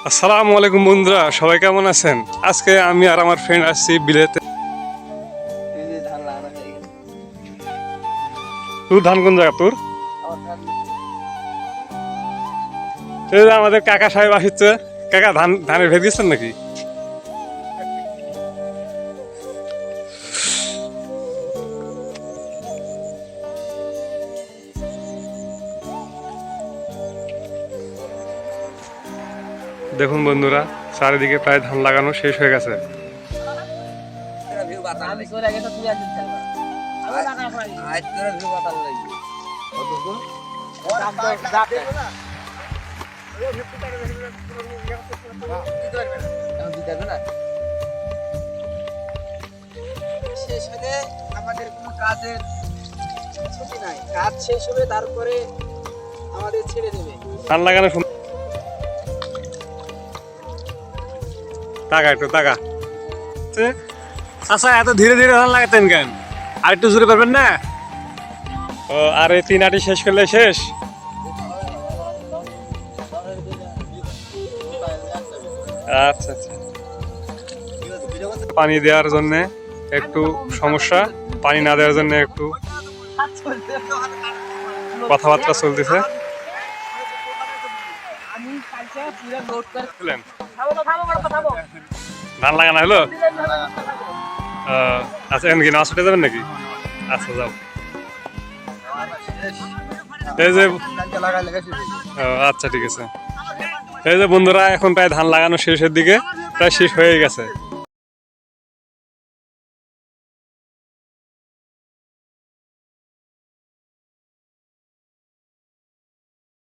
আসসালামু আলাইকুম বন্ধুরা, সবাই কেমন আছেন? আজকে আমি আর আমার ফ্রেন্ড আসছি বিলেতে। তোর ধান কোন জায়গা তোর? এই যে আমাদের কাকা সাহেব আসছে। কাকা ধানের ভেদ দিচ্ছেন নাকি? দেখুন বন্ধুরা, চারিদিকে প্রায় ধান লাগানো শেষ হয়ে গেছে। শেষ হলে আমাদের কোনো কাজের ছুটি নাই, কাজ শেষ হবে তারপরে আমাদের ছেড়ে দেবে। ধান লাগানো টাকা একটু টাকা আচ্ছা, এত ধীরে ধীরে ধান লাগাতেন কেন? আর একটু জোরে পারবেন না? ও, আর এই 3 আটি শেষ করলে শেষ। আচ্ছা আচ্ছা, পানি দেওয়ার জন্য একটু সমস্যা, পানি না দেওয়ার জন্য একটু কথাবার্তা চলতেছে। ধান লাগানো হলো? আচ্ছা, এখন কি নাচ উঠে যাবেন নাকি? আচ্ছা, যাও। এই যে আচ্ছা, ঠিক আছে। এই যে বন্ধুরা, এখন প্রায় ধান লাগানো শেষের দিকে, প্রায় শেষ হয়ে গেছে।